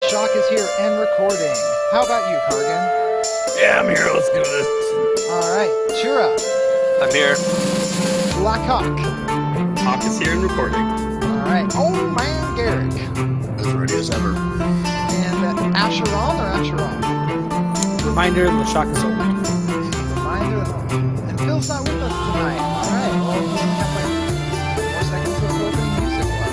LeShock is here and recording. How about you, Cargan? Yeah, I'm here. Let's do this. Alright, Chura. I'm here. Black Hawk. Hawk is here and recording. Alright, Old Man Garrick. As ready as ever. And Asheron or Asheron? Reminder, LeShock is old. Reminder. And Phil's not with us tonight. Alright, well, we only have like 4 seconds of opening music left.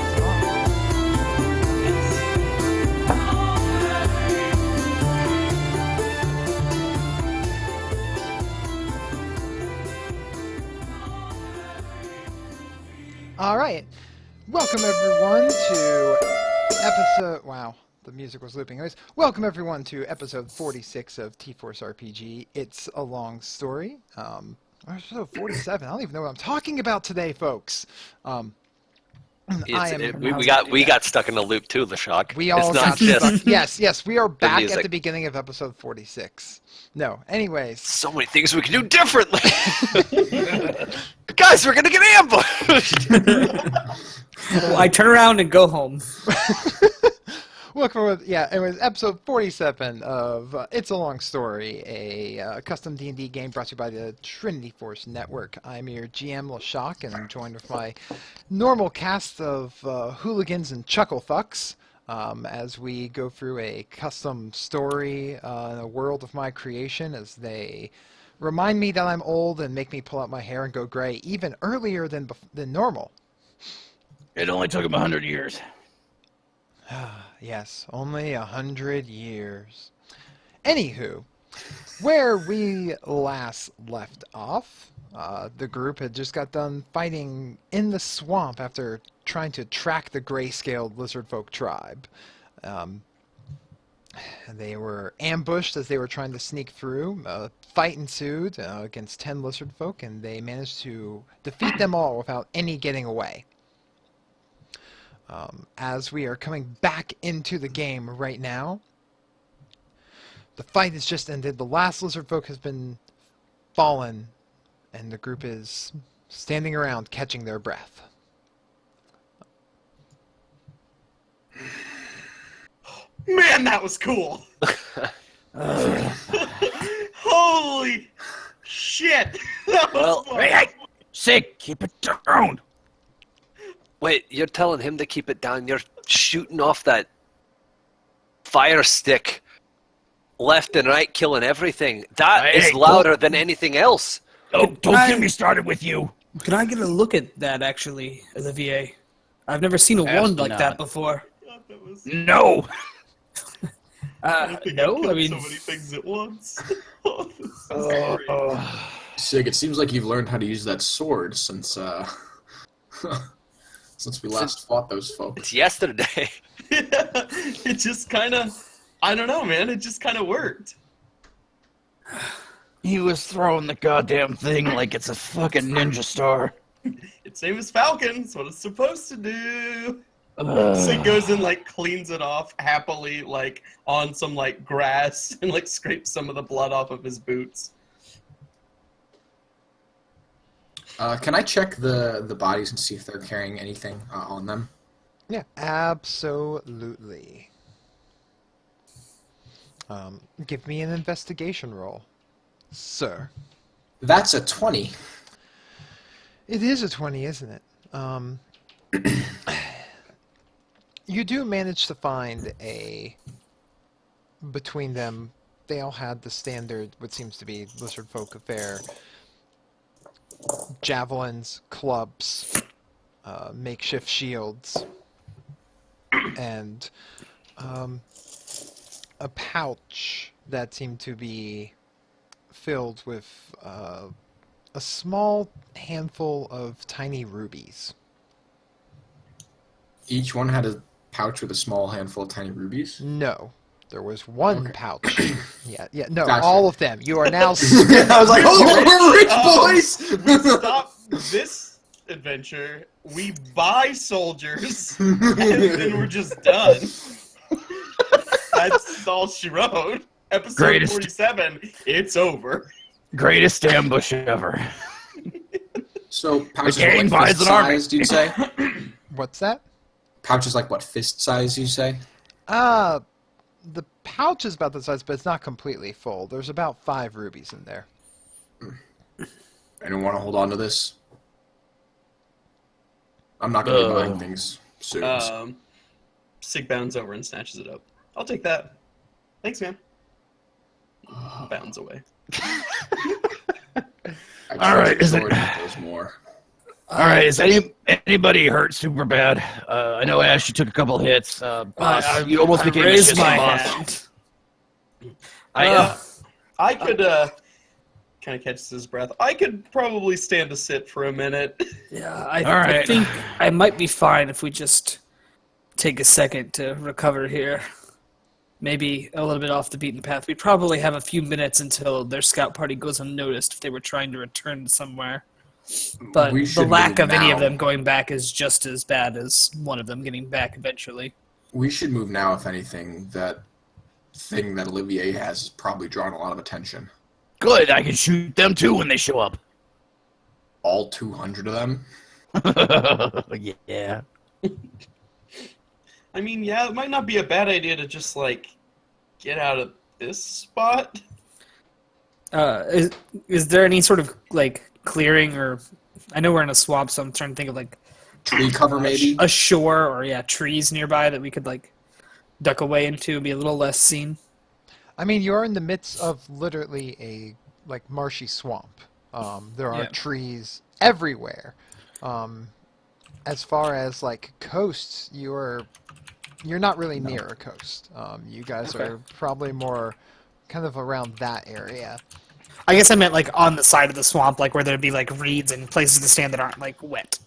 Alright, welcome everyone to episode... Wow, the music was looping. Anyways, welcome everyone to episode 46 of T-Force RPG. It's a long story. Episode 47, I don't even know what I'm talking about today, folks. We got stuck in a loop too, LeShock. We all it's not got just stuck. Yes, we are back music. at the beginning of episode 46. No, anyways. So many things we can do differently. Guys, we're gonna get ambushed. Well, I turn around and go home. Welcome, it was episode 47 of It's a Long Story, a custom D&D game brought to you by the Trinity Force Network. I'm your GM, LeShock, and I'm joined with my normal cast of hooligans and chucklefucks as we go through a custom story in a world of my creation as they remind me that I'm old and make me pull out my hair and go gray even earlier than normal. It only took him 100 years. Yes, only 100 years. Anywho, where we last left off, the group had just got done fighting in the swamp after trying to track the gray-scaled lizardfolk tribe. They were ambushed as they were trying to sneak through. A fight ensued against 10 lizardfolk, and they managed to defeat them all without any getting away. As we are coming back into the game right now, the fight has just ended. The last lizardfolk has been fallen, and the group is standing around catching their breath. Man, that was cool. Holy shit. That was fun. Hey, sick, keep it down. Wait, you're telling him to keep it down. You're shooting off that fire stick left and right, killing everything. That is louder than anything else. Don't get me started with you. Can I get a look at that, actually, Olivier? I've never seen a wand like that before. No. No, I mean... So many things at once. Sig, it seems like you've learned how to use that sword since since we last fought those folks. It's yesterday. It just kind of... I don't know, man. It just kind of worked. He was throwing the goddamn thing like it's a fucking ninja star. It's same as Falcon. It's what it's supposed to do. Sig goes and, like, cleans it off happily, like, on some, like, grass and, like, scrapes some of the blood off of his boots. Can I check the bodies and see if they're carrying anything on them? Yeah, absolutely. Give me an investigation roll, sir. That's a 20. It is a 20, isn't it? You do manage to find between them, they all had the standard, what seems to be lizard folk affair. Javelins, clubs, makeshift shields, and a pouch that seemed to be filled with a small handful of tiny rubies. Each one had a pouch with a small handful of tiny rubies? No. There was one pouch. No, Gotcha. all of them. You are now... I was like, oh, we're rich, boys! We stop this adventure, we buy soldiers, and then we're just done. That's all she wrote. Episode 47, it's over. Greatest ambush ever. So, pouches gang are like buys fist an army. sized, you'd say? What's that? Pouches like what, fist size, you say? the pouch is about the size, but it's not completely full. There's about 5 rubies in there. Anyone want to hold on to this? I'm not going to be buying things soon. Sig bounds over and snatches it up. I'll take that. Thanks, man. Bounds away. All right, is it? Those more. All right, is anybody hurt super bad? I know Ash, you took a couple hits. Boss, you almost became a raised shit my boss. hand. I could kind of catches his breath. I could probably stand to sit for a minute. Yeah, All I right. think I might be fine if we just take a second to recover here. Maybe a little bit off the beaten path. We probably have a few minutes until their scout party goes unnoticed if they were trying to return somewhere. But We the should lack move of any of now. them going back is just as bad as one of them getting back eventually. We should move now, if anything. That thing that Olivier has is probably drawing a lot of attention. Good, I can shoot them too when they show up. All 200 of them? Yeah. I mean, yeah, it might not be a bad idea to just, like, get out of this spot. Is there any sort of like clearing or? I know we're in a swamp, so I'm trying to think of like Tree cover, maybe? a shore or trees nearby that we could like duck away into and be a little less seen. I mean, you're in the midst of literally a like marshy swamp. There are Yeah. trees everywhere. As far as like coasts, you're not really near a coast. You guys Okay. are probably more kind of around that area. I guess I meant like on the side of the swamp, like where there'd be like reeds and places to stand that aren't like wet.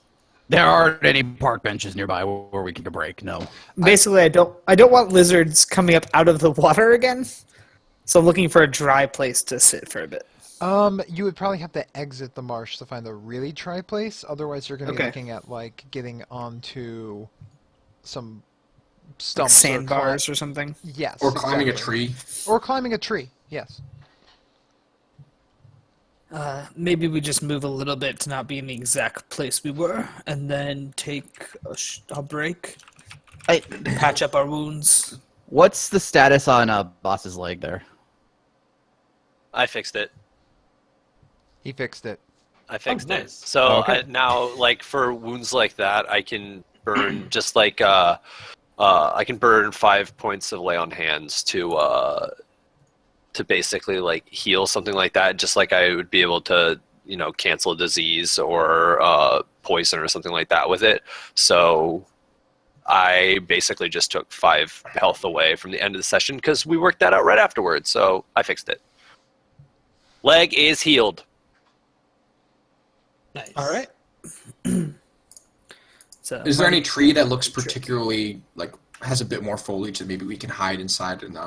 There aren't any park benches nearby where we can take a break, no. Basically, I don't want lizards coming up out of the water again. So I'm looking for a dry place to sit for a bit. You would probably have to exit the marsh to find a really dry place. Otherwise, you're going to be Okay. looking at like getting onto some Like stumps, sandbars or something. Yes, Or climbing exactly. a tree? Or climbing a tree. Yes. Maybe we just move a little bit to not be in the exact place we were, and then take a break, patch up our wounds. What's the status on boss's leg there? I fixed it. He fixed it. I fixed it. nice. So Okay. now, like for wounds like that, I can burn just like I can burn 5 points of lay on hands to basically like heal something like that. Just like I would be able to, cancel a disease or poison or something like that with it. So I basically just took 5 health away from the end of the session because we worked that out right afterwards. So I fixed it. Leg is healed. Nice. All right. So, Is there any tree that looks particularly, like, has a bit more foliage that maybe we can hide inside and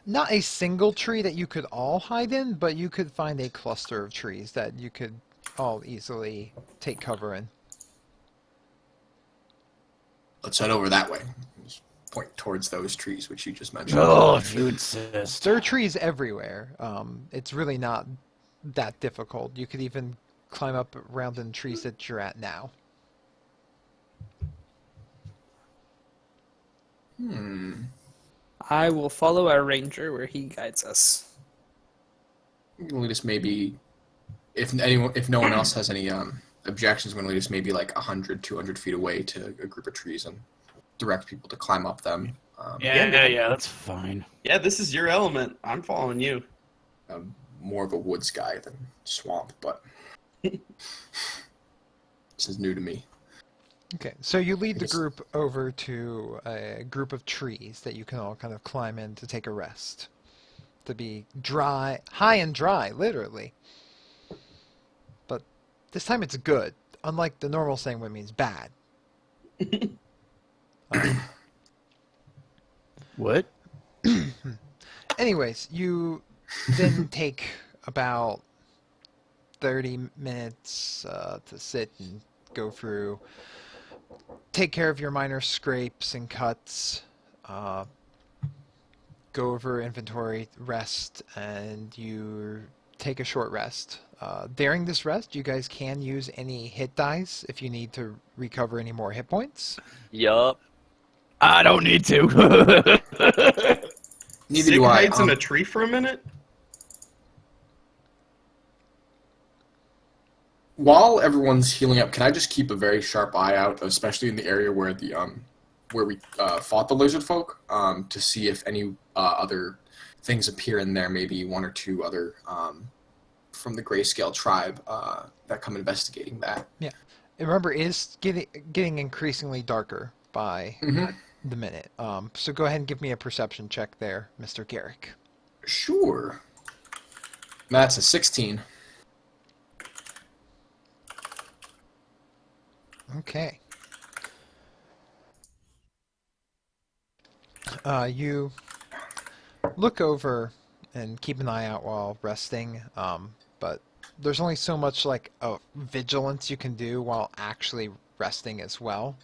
Not a single tree that you could all hide in, but you could find a cluster of trees that you could all easily take cover in. let's head over that way. Just point towards those trees which you just mentioned. Oh, if you insist. There are trees everywhere. It's really not that difficult. You could even climb up around in trees that you're at now. I will follow our ranger where he guides us. Lead us maybe, if no one else has any objections, we're going to lead us maybe like 100, 200 feet away to a group of trees and direct people to climb up them. Yeah, that's fine. Yeah, this is your element. I'm following you. I'm more of a woods guy than swamp, but this is new to me. Okay, so you lead the Yes. group over to a group of trees that you can all kind of climb in to take a rest. To be dry, high and dry, literally. But this time it's good, unlike the normal saying what means bad. What? Anyways, you then take about 30 minutes to sit and go through, take care of your minor scrapes and cuts, go over inventory, rest, and you take a short rest. During this rest, you guys can use any hit dice if you need to recover any more hit points. Yup. I don't need to. Neither Sig do I. hides in a tree for a minute. While everyone's healing up, can I just keep a very sharp eye out, especially in the area where the where we fought the lizard folk, to see if any other things appear in there, maybe one or two other from the Grayscale tribe that come investigating that. Yeah. And remember, it is getting increasingly darker by the minute. So go ahead and give me a perception check there, Mr. Garrick. Sure. That's a 16. Okay. You look over and keep an eye out while resting, but there's only so much vigilance you can do while actually resting as well.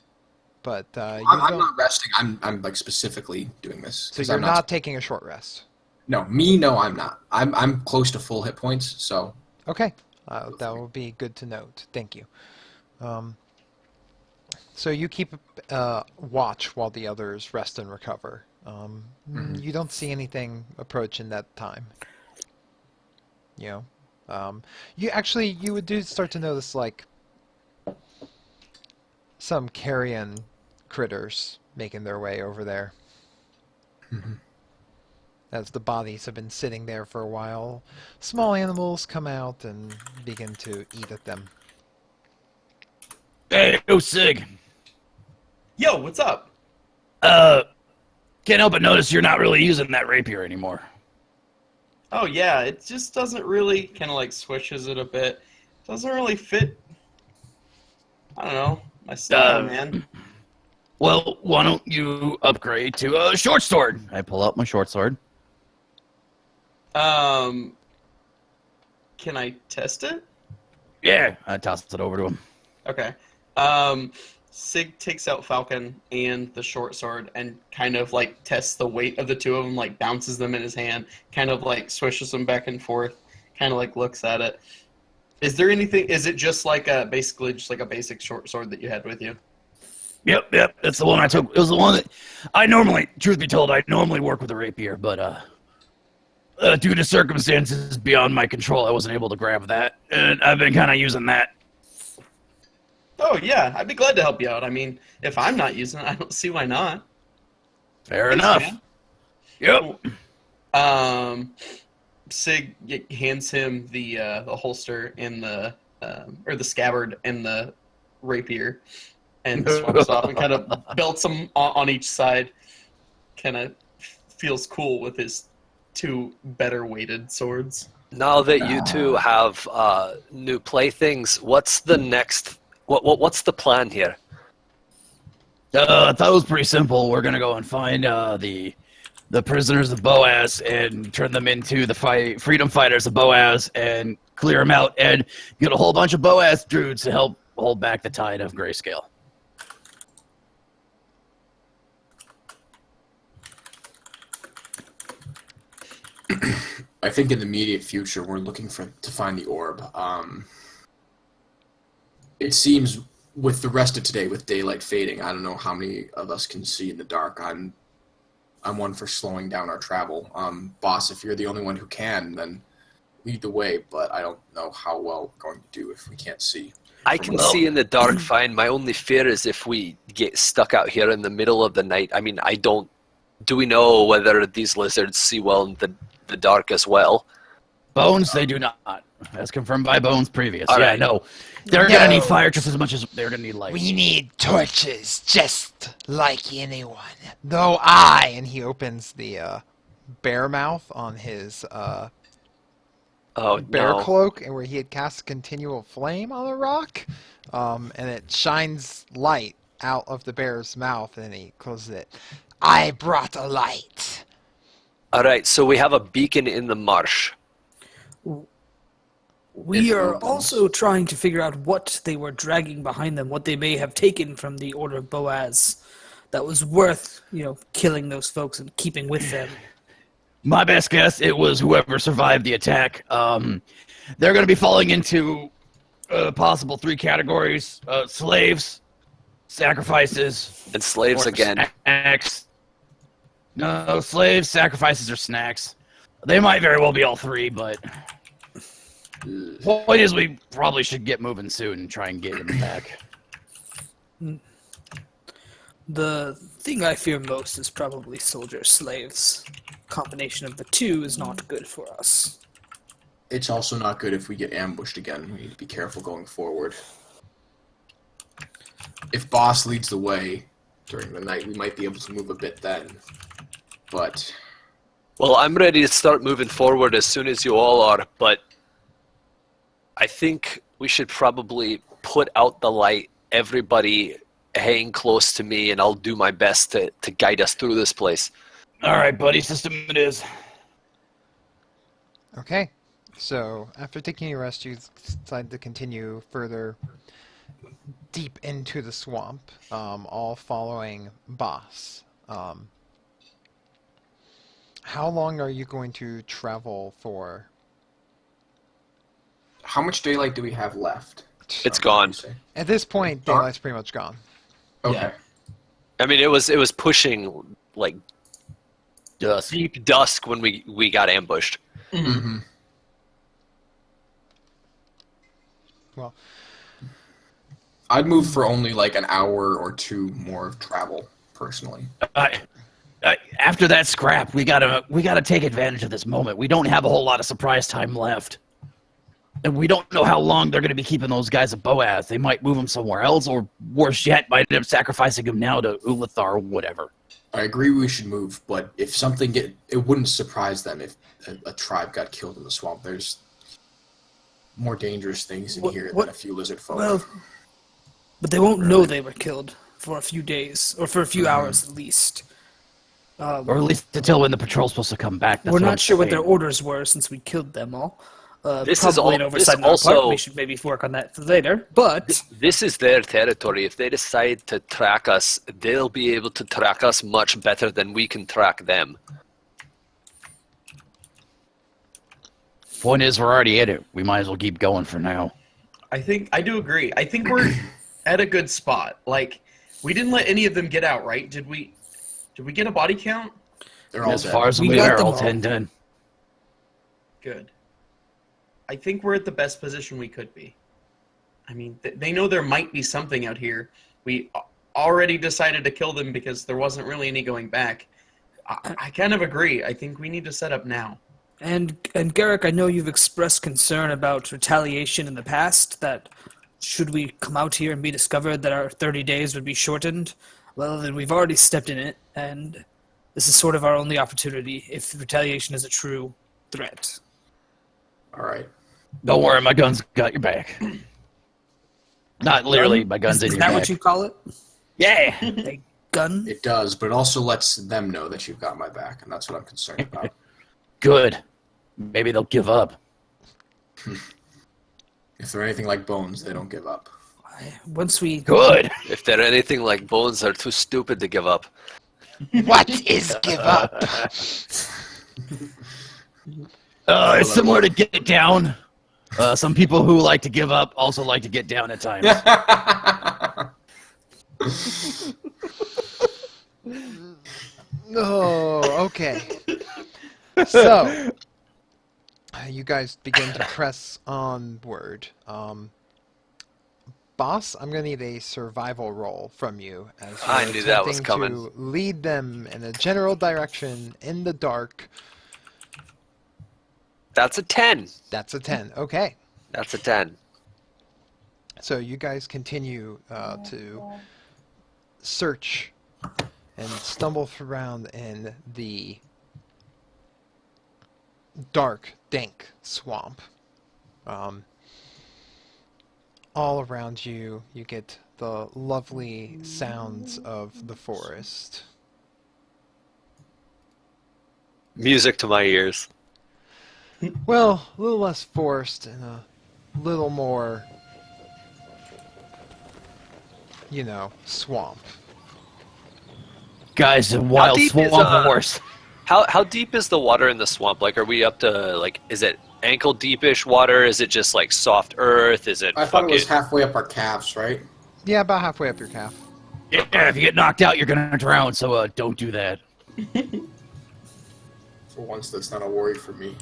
But I'm not resting. I'm like specifically doing this. So you're not taking a short rest. No, I'm not. I'm close to full hit points, so. Okay, that will be good to note. Thank you. So you keep watch while the others rest and recover. You don't see anything approach in that time. You know, you would start to notice some carrion critters making their way over there. As the bodies have been sitting there for a while, small animals come out and begin to eat at them. Hey, yo, Sig. Yo, what's up? Can't help but notice you're not really using that rapier anymore. Oh yeah, it just doesn't really kind of swishes it a bit. Doesn't really fit. I don't know my style, man. Well, why don't you upgrade to a short sword? I pull out my short sword. Can I test it? Yeah, I tossed it over to him. Okay. Sig takes out Falcon and the short sword and kind of tests the weight of the two of them, bounces them in his hand, kind of swishes them back and forth, kind of looks at it. Is there anything? Is it just basically just a basic short sword that you had with you? Yep, that's the one I took. It was the one that I normally, truth be told, I normally work with a rapier, but due to circumstances beyond my control, I wasn't able to grab that, and I've been kind of using that. Oh, yeah, I'd be glad to help you out. I mean, if I'm not using it, I don't see why not. Fair Thanks, enough. man. Yep. Sig hands him the holster and the scabbard and the rapier, and swaps off and kind of belts them on each side. Kind of feels cool with his two better weighted swords. Now that you two have new playthings, what's the next? What's the plan here? I thought it was pretty simple. We're gonna go and find the prisoners of Boaz and turn them into the freedom fighters of Boaz and clear them out and get a whole bunch of Boaz druids to help hold back the tide of Grayscale. I think in the immediate future, we're looking to find the orb. It seems with the rest of today, with daylight fading, I don't know how many of us can see in the dark. I'm one for slowing down our travel. Boss, if you're the only one who can, then lead the way, but I don't know how well we're going to do if we can't see. I can see in the dark fine. My only fear is if we get stuck out here in the middle of the night. I mean, do we know whether these lizards see well in the dark as well? Bones, they do not. As confirmed by Bones previous. All yeah, right. no. They're going to need fire just as much as they're going to need light. We need torches, just like anyone. Though and he opens the bear mouth on his bear cloak, and where he had cast a continual flame on a rock, and it shines light out of the bear's mouth, and he closes it. I brought a light. All right, so we have a beacon in the marsh. We are also trying to figure out what they were dragging behind them, what they may have taken from the Order of Boaz that was worth, killing those folks and keeping with them. My best guess, it was whoever survived the attack. They're going to be falling into possible 3 categories: slaves, sacrifices, And slaves or again. snacks. No, slaves, sacrifices, or snacks. They might very well be all three, but... Point is, we probably should get moving soon and try and get them back. The thing I fear most is probably soldier-slaves. Combination of the two is not good for us. It's also not good if we get ambushed again. We need to be careful going forward. If Boss leads the way during the night, we might be able to move a bit then. But... Well, I'm ready to start moving forward as soon as you all are, but I think we should probably put out the light. Everybody hang close to me, and I'll do my best to guide us through this place. All right, buddy, system it is. Okay. So, after taking a rest, you decide to continue further deep into the swamp, all following Boss. How long are you going to travel for? how much daylight do we have left? It's gone. At this point, Dark? daylight's pretty much gone. Okay. Yeah. I mean, it was pushing like Dusk. deep dusk when we got ambushed. Mm-hmm. Well, I'd move for only like an hour or two more of travel, personally. After that scrap, we gotta take advantage of this moment. We don't have a whole lot of surprise time left, and we don't know how long they're gonna be keeping those guys at Boaz. They might move them somewhere else, or worse yet, might end up sacrificing them now to Ulathar or whatever. I agree we should move, but if something it wouldn't surprise them if a tribe got killed in the swamp. There's more dangerous things in here than a few lizard folk. Well, but they won't know they were killed for a few days, or for a few hours at least. Or at least until when the patrol's supposed to come back. That's We're what I'm not sure what their saying. orders were since we killed them all. This is probably all- an oversight this on our part. also- We should maybe work on that later. But This is their territory. If they decide to track us, they'll be able to track us much better than we can track them. Point is, we're already in it. We might as well keep going for now. I do agree. I think we're at a good spot. Like, we didn't let any of them get out, right? Did we get a body count? They're all As dead. far as We we got are, them all all. 10 done. Good. I think we're at the best position we could be. I mean, they know there might be something out here. We already decided to kill them because there wasn't really any going back. I kind of agree. I think we need to set up now. and Garrick, I know you've expressed concern about retaliation in the past. That should we come out here and be discovered that our 30 days would be shortened, well, then we've already stepped in it, and this is sort of our only opportunity if retaliation is a true threat. All right. Don't worry, my gun's got your back. Not literally, my gun's in Is your that back. what you call it? Yeah. A gun? It does, but it also lets them know that you've got my back, and that's what I'm concerned about. Good. Maybe they'll give up. If they're anything like Bones, they don't give up. Once we Good. If they're anything like Bones, they're too stupid to give up. what is give up? It's similar to Get Down. Some people who like to give up also like to get down at times. Oh, okay. So, you guys begin to press onward. Boss, I'm going to need a survival roll from you. As I you're knew that was attempting coming. to lead them in a general direction in the dark. That's a 10. That's a 10. Okay. That's a 10. So you guys continue to search and stumble around in the dark, dank swamp. All around you, you get the lovely sounds of the forest. Music to my ears. Well, a little less forest and a little more, swamp. Guys, a wild deep is, swamp horse. How deep is the water in the swamp? Like, are we up to, like, is it ankle deepish water? Is it just, like, soft earth? Is it I thought it was fucking... halfway up our calves, right? Yeah, about halfway up your calf. Yeah, if you get knocked out, you're gonna drown. So don't do that. For once, that's not a worry for me.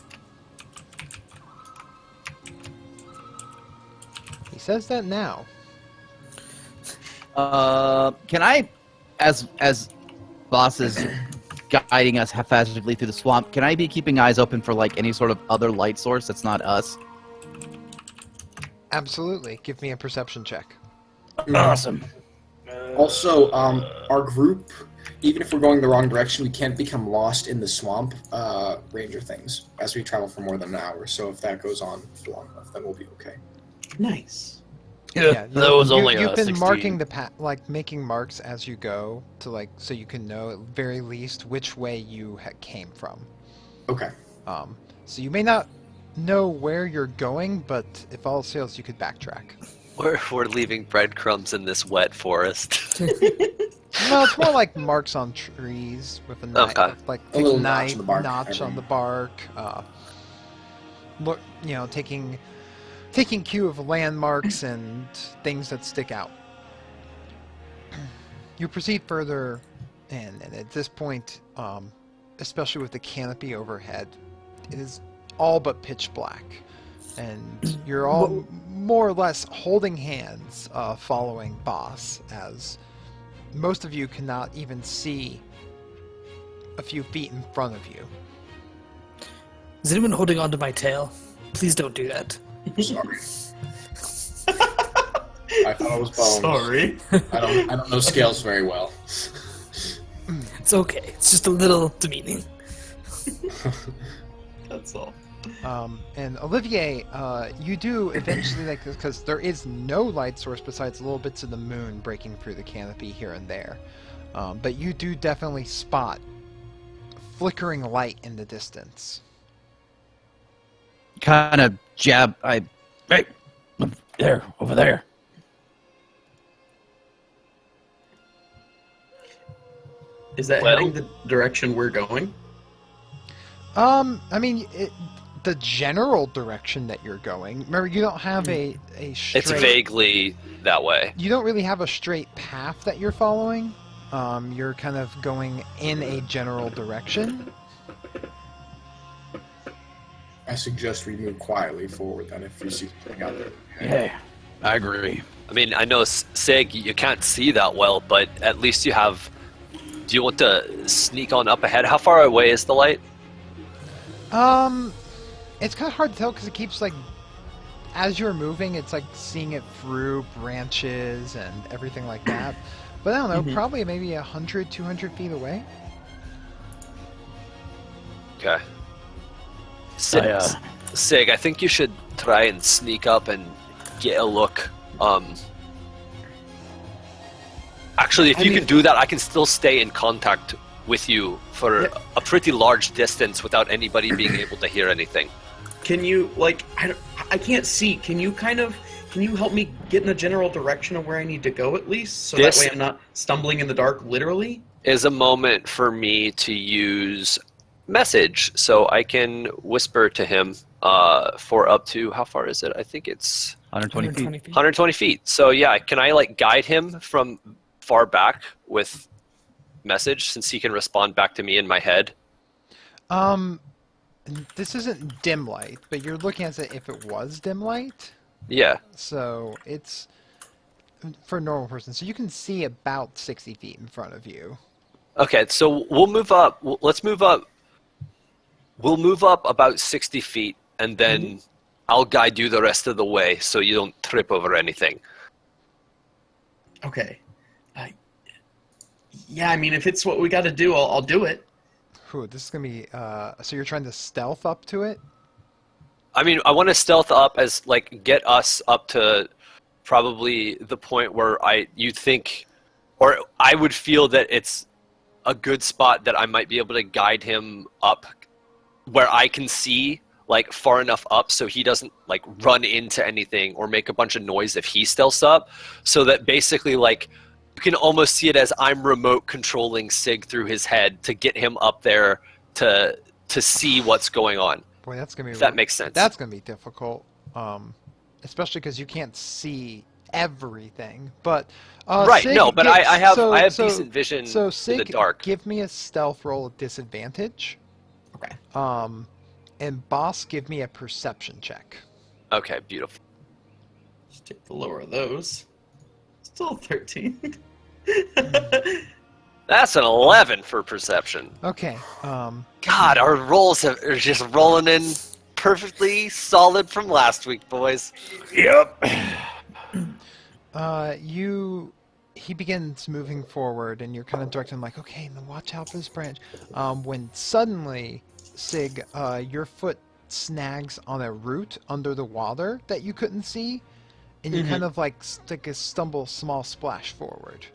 He says that now. Can I, as boss is guiding us haphazardly through the swamp, can I be keeping eyes open for like any sort of other light source that's not us? Absolutely. Give me a perception check. Awesome. Also, our group, even if we're going the wrong direction, we can't become lost in the swamp ranger things as we travel for more than an hour. So if that goes on for long enough, then we'll be okay. Nice. Yeah, that was only you've been 16. marking the like making marks as you go to like so you can know at very least which way you came from. Okay. So you may not know where you're going, but if all else fails, you could backtrack. We're leaving breadcrumbs in this wet forest. No, it's more like marks on trees with a knife, Okay. like A little knife notch on the bark, notch I on mean. the bark. Look, taking cue of landmarks and things that stick out. You proceed further, and at this point, especially with the canopy overhead, it is all but pitch black, and you're all more or less holding hands, following Boss, as most of you cannot even see a few feet in front of you. Is anyone holding onto my tail? Please don't do that. Sorry. I thought it was bones. Sorry. I don't know scales very well. It's okay. It's just a little demeaning. That's all. And Olivier, you do eventually, like, because there is no light source besides little bits of the moon breaking through the canopy here and there. But you do definitely spot flickering light in the distance. Kind of jab. Hey, there, over there. Is that Well- heading the direction we're going? I mean, the general direction that you're going. Remember, you don't have a straight. It's vaguely that way. You don't really have a straight path that you're following. You're kind of going in a general direction. I suggest we move quietly forward then if you see something out there. Yeah, I agree. I mean, I know, Sig, you can't see that well, but at least you have... Do you want to sneak on up ahead? How far away is the light? It's kind of hard to tell because it keeps, like, as you're moving, it's like seeing it through branches and everything like that. But I don't know, probably maybe 100, 200 feet away. Okay. Sig, I think you should try and sneak up and get a look. Actually, if you can do that, I can still stay in contact with you for a pretty large distance without anybody being able to hear anything. Can you, like, I can't see. Can you help me get in the general direction of where I need to go at least? So This- that way I'm not stumbling in the dark, literally? Is a moment for me to use message, so I can whisper to him for up to, how far is it? I think it's 120 feet. 120 feet. 120 feet. So yeah, can I like guide him from far back with message since he can respond back to me in my head? This isn't dim light, but you're looking at it if it was dim light. Yeah. So it's for a normal person. So you can see about 60 feet in front of you. Okay, so we'll move up. Let's move up. We'll move up about 60 feet, and then I'll guide you the rest of the way so you don't trip over anything. Okay. Yeah, I mean, if it's what we got to do, I'll do it. Whew, this is gonna be. So you're trying to stealth up to it? I mean, I want to stealth up as like get us up to probably the point where you think, or I would feel that it's a good spot that I might be able to guide him up where I can see like far enough up so he doesn't like run into anything or make a bunch of noise if he stealths up, so that basically like you can almost see it as I'm remote controlling Sig through his head to get him up there to see what's going on. Boy, that's gonna be. If that makes sense. That's gonna be difficult, especially because you can't see everything. But Right, Sig, no, but I have decent vision So in Sig, the dark. give me a stealth roll at disadvantage. Okay. And boss, give me a perception check. Okay, beautiful. Just take the lower of those. Still 13. That's an 11 for perception. Okay. God, our rolls are just rolling in perfectly solid from last week, boys. Yep. He begins moving forward, and you're kind of directing him like, okay, now watch out for this branch. When suddenly, Sig, your foot snags on a root under the water that you couldn't see, and you kind of like stumble, small splash forward.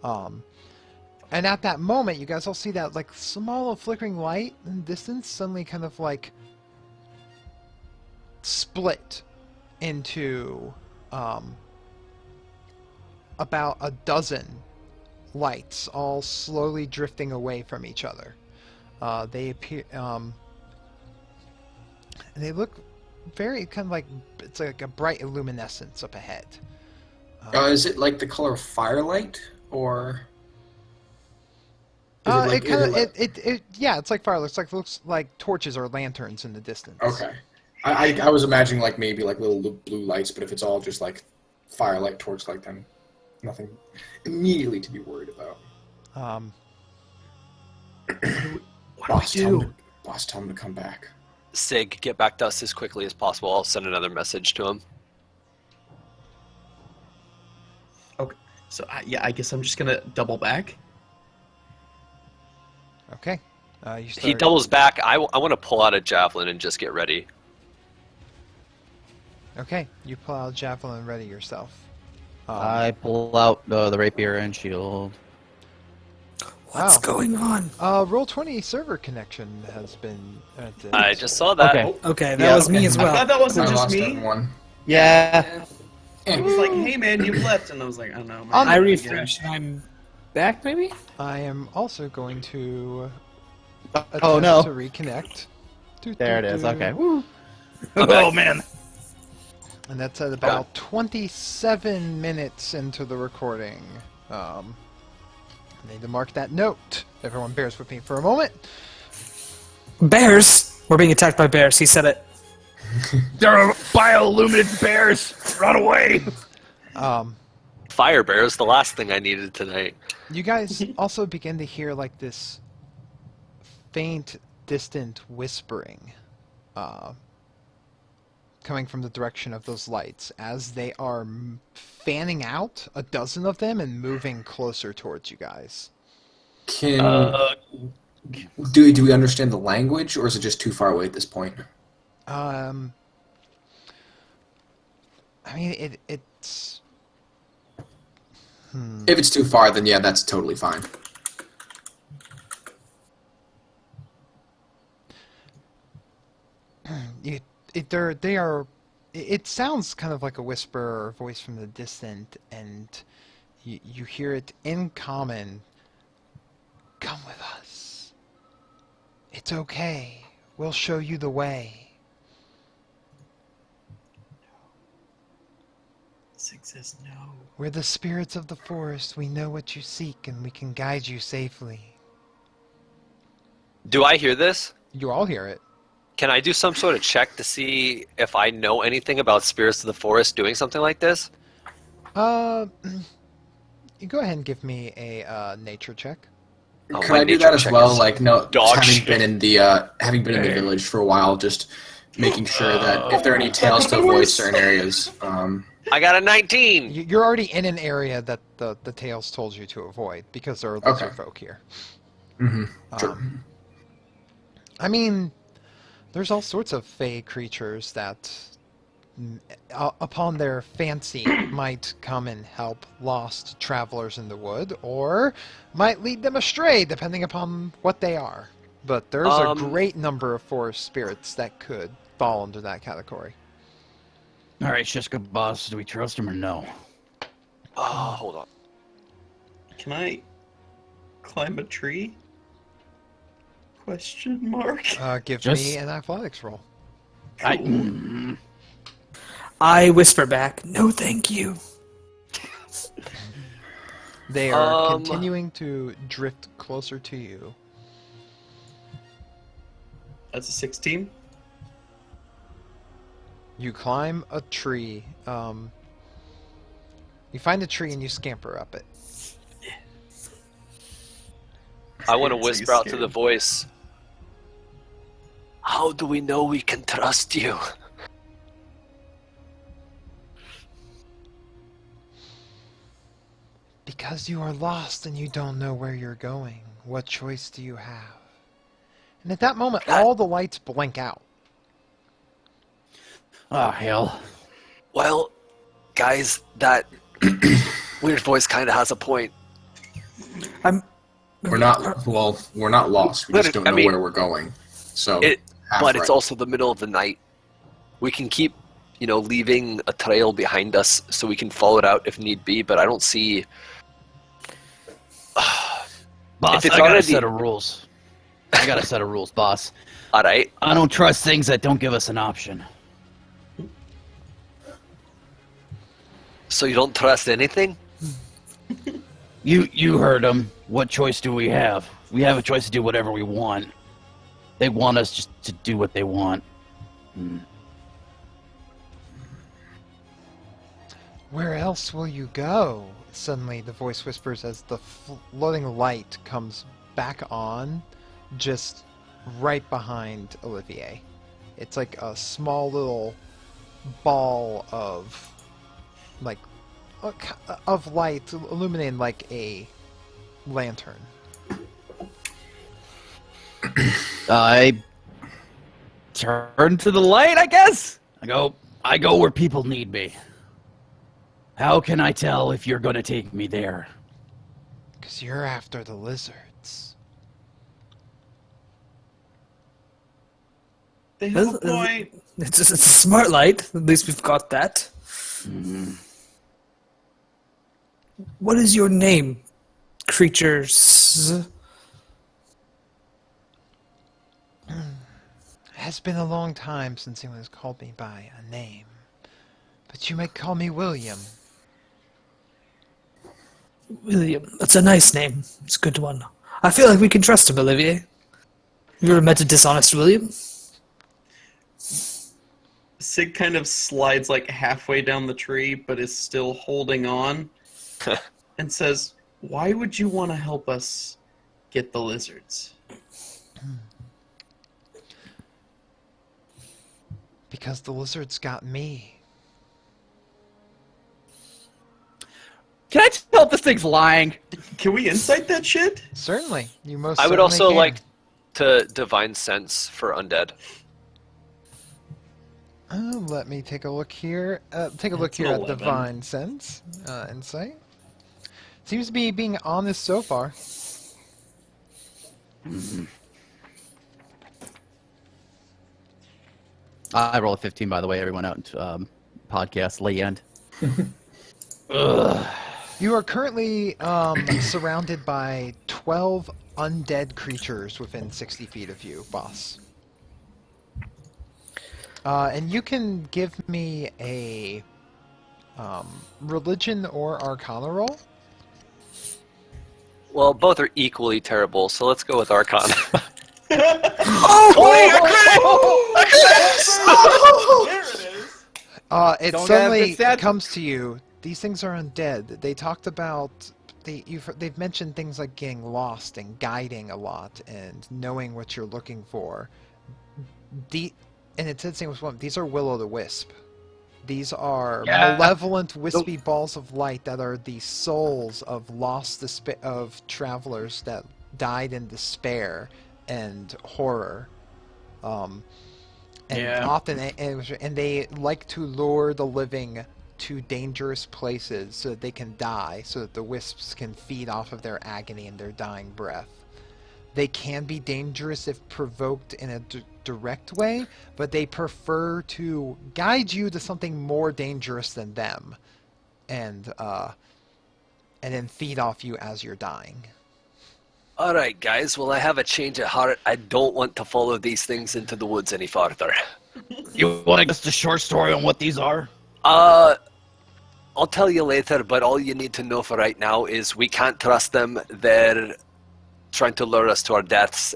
And at that moment, you guys all see that like small flickering light in the distance suddenly kind of like split into about a dozen lights, all slowly drifting away from each other. They appear, and they look very kind of like it's like a bright luminescence up ahead. Is it like the color of firelight, or? Is It like- kind is of it yeah, it's like fire. Looks like torches or lanterns in the distance. okay. I was imagining like maybe like little blue lights, but if it's all just like firelight, torchlight, then nothing immediately to be worried about. Boss, tell him to come back. Sig, get back to us as quickly as possible. I'll send another message to him. Okay. So, I guess I'm just going to double back. Okay. You start... He doubles back. I want to pull out a javelin and just get ready. Okay, you pull out a javelin and ready yourself. I pull out the rapier and shield. What's Wow. going on? Roll20 server connection has been. I just saw that. Okay. Okay, that Yeah, was me okay. as I well. thought that wasn't I just lost me. everyone. Yeah. It was like, hey man, you left. And I was like, I don't know. Man. I refreshed. I'm back, maybe? I am also going to. Oh, no. To reconnect. There it is. Okay. Woo. Oh man. And that's at about 27 minutes into the recording. I need to mark that note. Everyone bears with me for a moment. Bears? We're being attacked by bears. He said it. There are bioluminescent bears. Run away. Fire bear is the last thing I needed tonight. You guys also begin to hear like this faint, distant whispering coming from the direction of those lights as they are fanning out, a dozen of them, and moving closer towards you guys. Do we understand the language, or is it just too far away at this point? I mean, it's... If it's too far, then yeah, that's totally fine. It sounds kind of like a whisper or a voice from the distant, and you hear it in common. Come with us. It's okay. We'll show you the way. Sig says no. We're the spirits of the forest. We know what you seek, and we can guide you safely. Do I hear this? You all hear it. Can I do some sort of check to see if I know anything about spirits of the forest doing something like this? You go ahead and give me a nature check. Oh, Can my I do nature that as check well? is Like, no, dog having shit. been in the village for a while, just making sure that if there are any tales to avoid certain areas. I got a 19! You're already in an area that the tales told you to avoid because there are lizard Okay. folk here. Sure. I mean, there's all sorts of fey creatures that, upon their fancy, might come and help lost travelers in the wood, or might lead them astray, depending upon what they are. But there's a great number of forest spirits that could fall under that category. All right, Shiska boss, do we trust him or no? Oh, hold on. Can I climb a tree? Question mark. Give Just- me an athletics roll. I whisper back, no thank you. They are continuing to drift closer to you. That's a 16. You climb a tree. You find a tree and you scamper up it. I want to So you whisper out to scared. the voice. How do we know we can trust you? Because you are lost and you don't know where you're going. What choice do you have? And at that moment, all the lights blink out. Oh, hell. Well, guys, that weird voice kind of has a point. We're not lost. We just don't I know mean, where we're going. So, half But it's right. also the middle of the night. We can keep, leaving a trail behind us so we can follow it out if need be, but I don't see... Boss, it's I got already- a set of rules. I got a set of rules, boss. Alright, I don't trust things that don't give us an option. so you don't trust anything? You heard them. What choice do we have? We have a choice to do whatever we want. They want us just to do what they want. Where else will you go? Suddenly the voice whispers as the floating light comes back on, just right behind Olivier. It's like a small little ball of light illuminating like a lantern. I turn to the light, I guess. I go where people need me. How can I tell if you're gonna take me there? Because you're after the lizards. They have a point. It's a smart light. At least we've got that. What is your name, creatures? It has been a long time since anyone has called me by a name. But you may call me William. William. That's a nice name. It's a good one. I feel like we can trust him, Olivier. You ever met a dishonest William? Sig kind of slides like halfway down the tree, but is still holding on, and says, "Why would you want to help us get the lizards?" Because the lizards got me. Can I tell if this thing's lying? Can we insight that shit? Certainly. You most I would certainly also can. like to divine sense for undead. Let me take a look here. Take a look That's here an at 11. Divine Sense. Insight. Seems to be being honest so far. I roll a 15, by the way, everyone out in podcast land. You are currently surrounded by 12 undead creatures within 60 feet of you, boss. And you can give me a religion or arcana roll. Well, both are equally terrible, so let's go with Archon. There it is. It Don't suddenly have the stats. comes to you. These things are undead. They talked about they've mentioned things like getting lost and guiding a lot and knowing what you're looking for. And it said same with one. These are will-o'-the-wisp. These are malevolent, wispy balls of light that are the souls of of travelers that died in despair and horror. And often, and they like to lure the living to dangerous places so that they can die, so that the wisps can feed off of their agony and their dying breath. They can be dangerous if provoked in a direct way, but they prefer to guide you to something more dangerous than them, and then feed off you as you're dying. Alright, guys, well, I have a change of heart. I don't want to follow these things into the woods any farther. You want to just a short story on what these are? I'll tell you later, but all you need to know for right now is we can't trust them. They're trying to lure us to our deaths.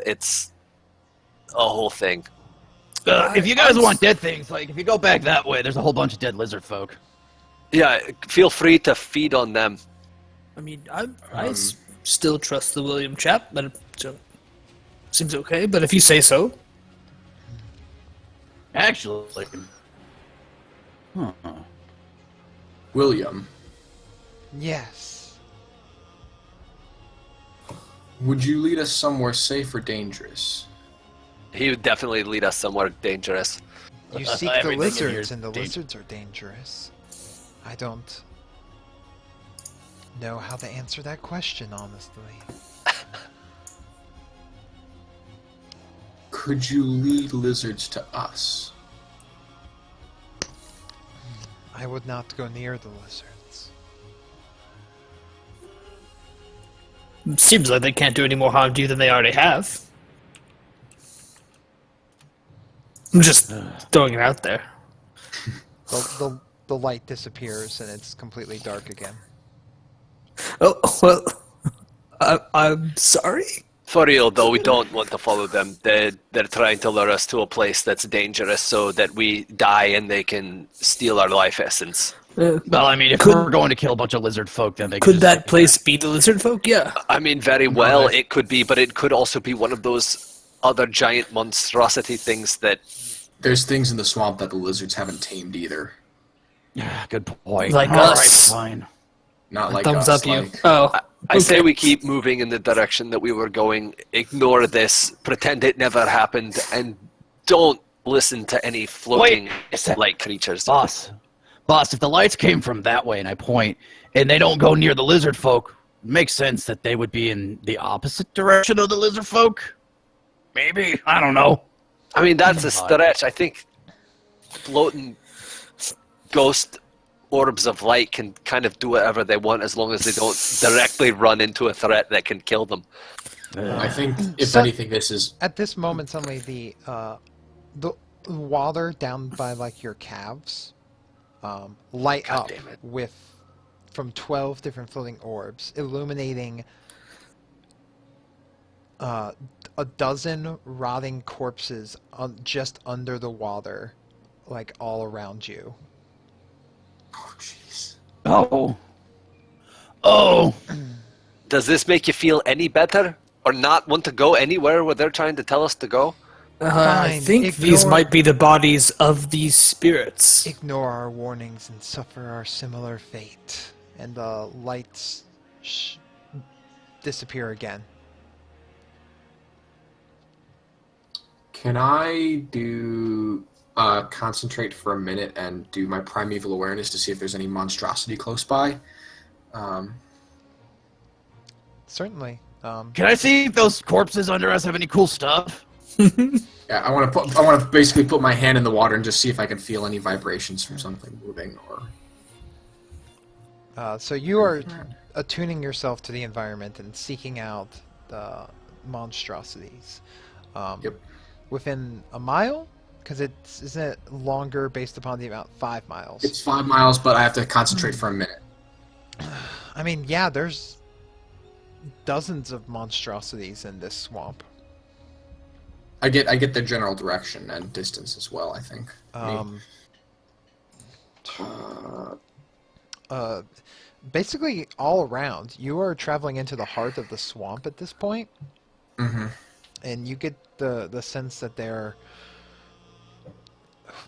a whole thing. If you guys want dead things, like if you go back that way, there's a whole bunch of dead lizard folk. Yeah, feel free to feed on them. I mean, I still trust the William chap, but seems okay. But if you say so, Actually, huh. William, Yes. would you lead us somewhere safe or dangerous? He would definitely lead us somewhere dangerous. You seek the Everything in here lizards, is and the dan- lizards are dangerous. I don't know how to answer that question, honestly. Could you lead lizards to us? I would not go near the lizards. it seems like they can't do any more harm to you than they already have. I'm just throwing it out there. The light disappears, and it's completely dark again. Oh well, I'm sorry. For real, though, we don't want to follow them. They're trying to lure us to a place that's dangerous so that we die and they can steal our life essence. Well, I mean, if Could- we're going to kill a bunch of lizard folk, then they Could just that place be the lizard folk? Yeah. I mean, very well, it could be, but it could also be one of those other giant monstrosity things that... There's things in the swamp that the lizards haven't tamed either. Yeah, good point. Like All us. right, fine. Not like Thumbs us, up, you. like- Oh, I say okay. we keep moving in the direction that we were going, ignore this, pretend it never happened, and don't listen to any floating Wait a sec. light creatures. Boss, if the lights came from that way and I point, and they don't go near the lizard folk, it makes sense that they would be in the opposite direction of the lizard folk? Maybe? I don't know. I mean, that's a stretch. I think floating ghost orbs of light can kind of do whatever they want as long as they don't directly run into a threat that can kill them. I think, if So- anything, this is... At this moment, suddenly the water down by like your calves light God up damn it. with from 12 different floating orbs, illuminating a dozen rotting corpses just under the water, like all around you. Oh, jeez. Oh. Does this make you feel any better? Or not want to go anywhere where they're trying to tell us to go? I Fine, think these ignore- might be the bodies of these spirits. Ignore our warnings and suffer our similar fate. And the lights disappear again. Can I do concentrate for a minute and do my primeval awareness to see if there's any monstrosity close by? Certainly. Can I see if those corpses under us have any cool stuff? Yeah, I want to basically put my hand in the water and just see if I can feel any vibrations from something moving or. So you are attuning yourself to the environment and seeking out the monstrosities. Yep. Within a mile? Because isn't it longer based upon the amount? 5 miles. It's 5 miles, but I have to concentrate for a minute. I mean, yeah, there's dozens of monstrosities in this swamp. I get the general direction and distance as well, I think. Basically all around. You are traveling into the heart of the swamp at this point, Mm-hmm. and you get the sense that there are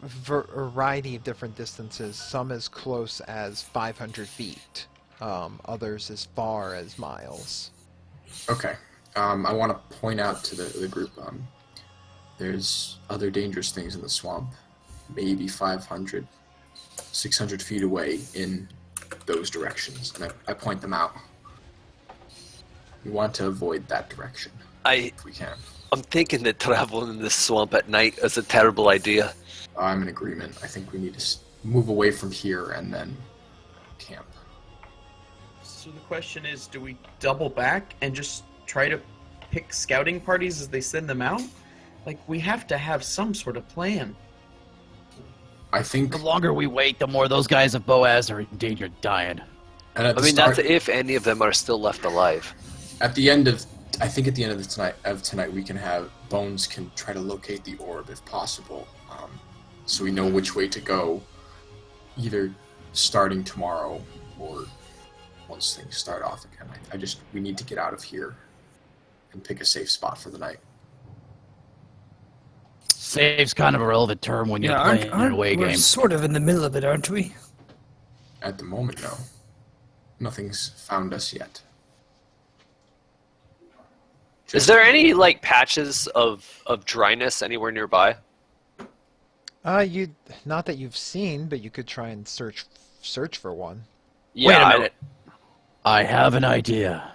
variety of different distances, some as close as 500 feet, others as far as miles. Okay. I want to point out to the group, there's other dangerous things in the swamp, maybe 500, 600 feet away in those directions, and I point them out. We want to avoid that direction if we can. I'm thinking that traveling in this swamp at night is a terrible idea. I'm in agreement. I think we need to move away from here and then camp. So the question is, do we double back and just try to pick scouting parties as they send them out? Like, we have to have some sort of plan. I think, The longer we wait, the more those guys of Boaz are in danger of dying. and at I the mean, start, that's if any of them are still left alive. at the end of, I think at the end of tonight we can Bones can try to locate the orb if possible, so we know which way to go, either starting tomorrow or once things start off again. We need to get out of here and pick a safe spot for the night. Safe's kind of a relevant term when you're playing an away we're game. sort of in the middle of it, aren't we? At the moment, no. Nothing's found us yet. Is there any like patches of dryness anywhere nearby? Not that you've seen, but you could try and search for one. Yeah, Wait a minute. I have an idea.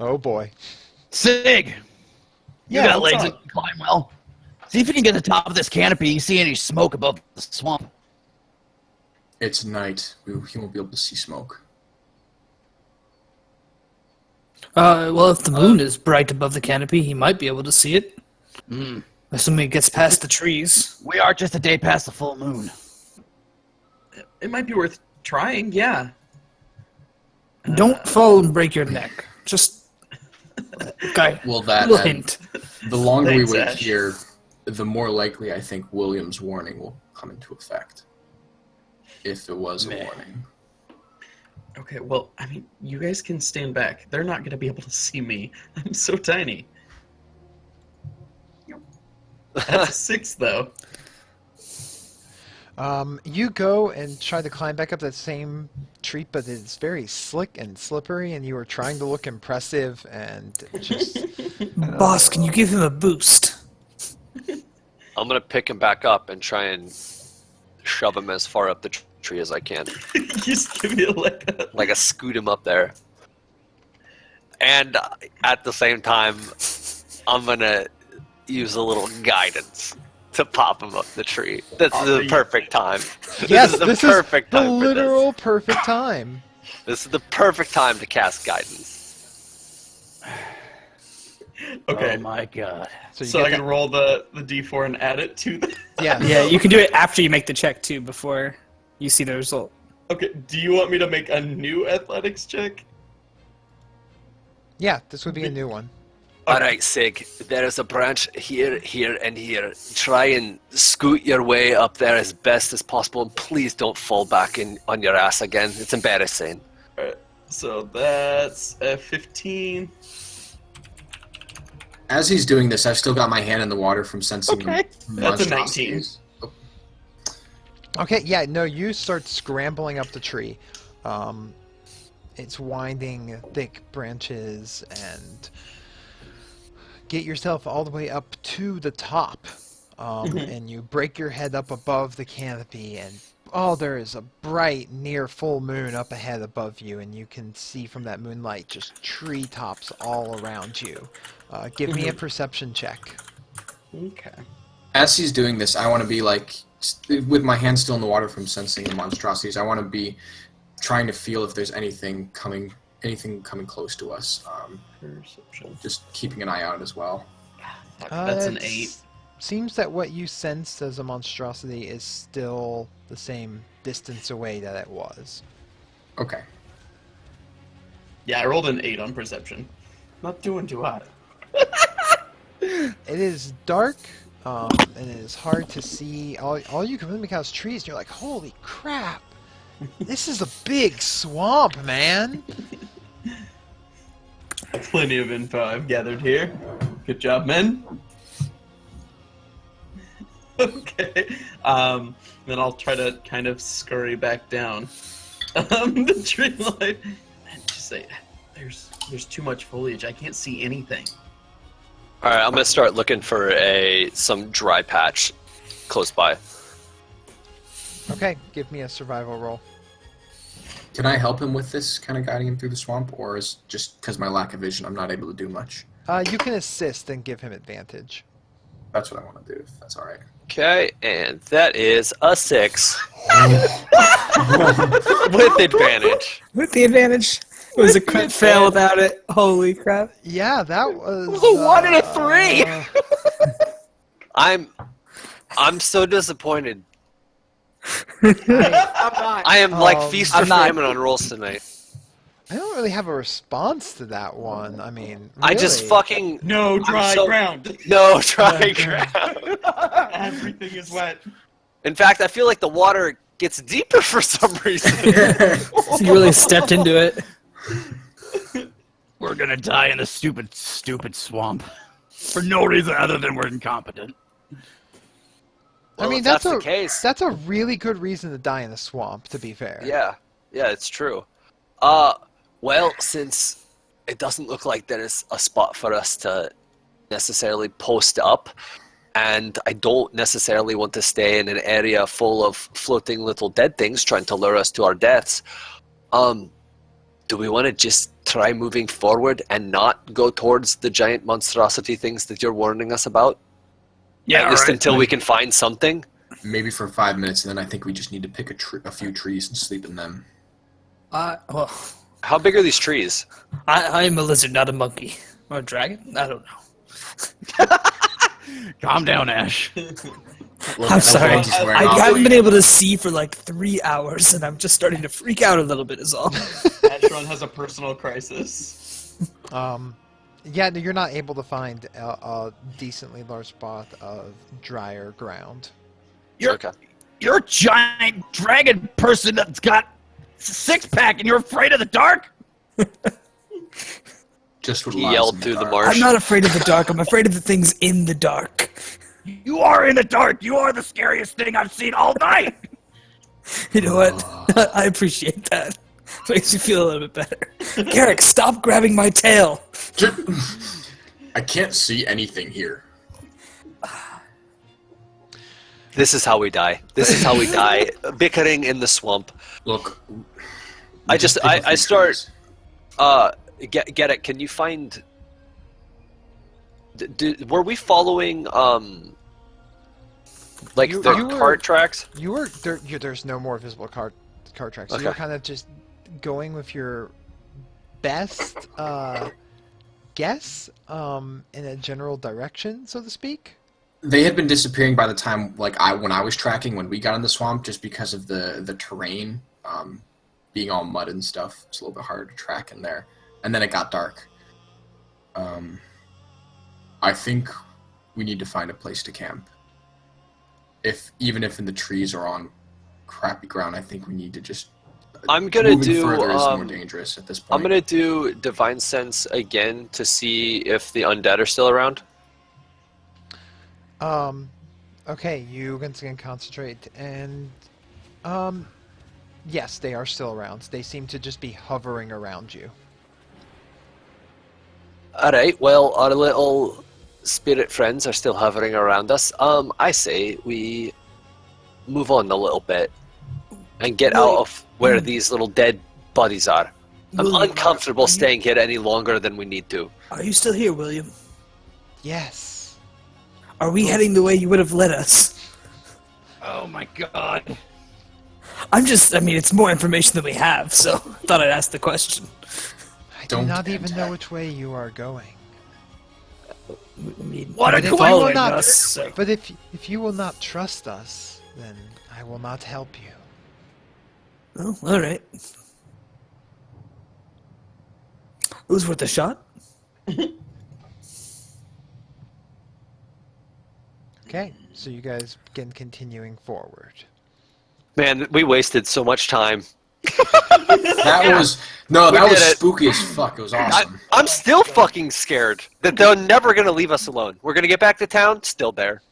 Oh boy. Sig! You Yeah, got what's legs up? and can climb well. See if you can get to the top of this canopy. You see any smoke above the swamp? It's night. He won't be able to see smoke. Well, if the moon is bright above the canopy, he might be able to see it. Assuming it gets past the trees. We are just a day past the full moon. It might be worth trying, yeah. Don't fall and break your neck. Just, okay, Well, that little and hint. the longer Thanks, we wait Ash. here, the more likely I think William's warning will come into effect. If it was a Meh. warning. Okay, well, I mean, you guys can stand back. They're not going to be able to see me. I'm so tiny. That's a 6, though. You go and try to climb back up that same tree, but it's very slick and slippery, and you are trying to look impressive and just... Boss, can you give him a boost? I'm gonna pick him back up and try and shove him as far up the tree as I can. Just give me a leg up. Like I scoot him up there. And at the same time, I'm gonna use a little guidance to pop him up the tree. This is the perfect time. Yes, this is this the perfect is the time for literal perfect time. this. This is the perfect time to cast guidance. Okay, Oh my god. So, you so I get can roll the d4 and add it to the... that- yeah. Yeah, you can do it after you make the check, too, before you see the result. Okay, do you want me to make a new athletics check? Yeah, this would be a new one. Alright, Sig, there is a branch here, here, and here. Try and scoot your way up there as best as possible, and please don't fall back on your ass again. It's embarrassing. Alright, so that's a 15. As he's doing this, I've still got my hand in the water from sensing Okay. That's a 19. monstrosities. Oh, Okay, yeah, no, you start scrambling up the tree. It's winding, thick branches, and get yourself all the way up to the top. And you break your head up above the canopy, and there is a bright, near full moon up ahead above you, and you can see from that moonlight just treetops all around you. Give me a perception check. Okay. As he's doing this, I want to be like, with my hand still in the water from sensing the monstrosities, I want to be trying to feel if there's anything coming close to us. Perception. Just keeping an eye out as well. Fuck, that's an It's- 8. Seems that what you sensed as a monstrosity is still the same distance away that it was. Okay. Yeah, I rolled an 8 on perception. Not doing too hot. It is dark, and it is hard to see. All you can really make out is trees, and you're like, holy crap! This is a big swamp, man! Plenty of info I've gathered here. Good job, men. Okay. Then I'll try to kind of scurry back down the tree line and just say, "There's too much foliage. I can't see anything." Alright, I'm gonna start looking for some dry patch close by. Okay, give me a survival roll. Can I help him with this, kind of guiding him through the swamp, or is just because my lack of vision, I'm not able to do much? You can assist and give him advantage. That's what I want to do, if that's all right. Okay, and that is a 6. With advantage. With the advantage. It was a crit fail without it. Holy crap. Yeah, that was... 1 and a 3! I'm so disappointed. I'm not. I am like feast or I'm not. famine on rolls tonight. I don't really have a response to that one. I mean, I just really. fucking No dry ground. no dry ground. Everything is wet. In fact, I feel like the water gets deeper for some reason. You really stepped into it. We're gonna die in a stupid swamp for no reason other than we're incompetent. I Well, mean, if that's the a case. that's a really good reason to die in the swamp. To be fair. Yeah, it's true. Well, since it doesn't look like there is a spot for us to necessarily post up, and I don't necessarily want to stay in an area full of floating little dead things trying to lure us to our deaths, do we want to just try moving forward and not go towards the giant monstrosity things that you're warning us about? Yeah, At least alright. until we can find something? Maybe for 5 minutes, and then I think we just need to pick a few trees and sleep in them. Well, How big are these trees? I'm a lizard, not a monkey. Or a dragon? I don't know. Calm down, Ash. I'm sorry. One's just wearing I off. haven't been able to see for like 3 hours, and I'm just starting to freak out a little bit, is all. Ashron has a personal crisis. Yeah, you're not able to find a decently large spot of drier ground. Okay. You're a giant dragon person that's got a six-pack and you're afraid of the dark? Just what He lies yelled in through the dark. marsh. I'm not afraid of the dark. I'm afraid of the things in the dark. You are in the dark. You are the scariest thing I've seen all night. You know what? I appreciate that. Makes you feel a little bit better. Garrick, stop grabbing my tail. I can't see anything here. This is how we die. This is how we die. Bickering in the swamp. Look, we I just just- pick a I few start- trees. Get it? Can you find? Were we following like You- the you were- cart tracks? You were there. There's no more visible cart tracks. So you're Okay. kind of just going with your best guess in a general direction, so to speak. They had been disappearing by the time, when I was tracking when we got in the swamp, just because of the terrain being all mud and stuff. It's a little bit harder to track in there, and then it got dark. I think we need to find a place to camp. Even if in the trees or on crappy ground, I think we need to just. I'm gonna moving do. further is more dangerous at this point. I'm gonna do divine sense again to see if the undead are still around. Okay, you can concentrate, and yes, they are still around. They seem to just be hovering around you. All right. Well, our little spirit friends are still hovering around us. I say we move on a little bit and get out of where these little dead bodies are. I'm William, uncomfortable are you- staying here any longer than we need to. Are you still here, William? Yes. Are we heading the way you would have led us? Oh my god. I mean, it's more information than we have, so I thought I'd ask the question. I do Don't not even enter. know which way you are going. I mean, What a you've been coincidence. following Not- us, so- But if you will not trust us, then I will not help you. Oh, all right. It was worth a shot. Okay, so you guys begin continuing forward. Man, we wasted so much time. That was We that was did it. spooky as fuck. It was awesome. I'm still fucking scared that they're never gonna leave us alone. We're gonna get back to town, still there.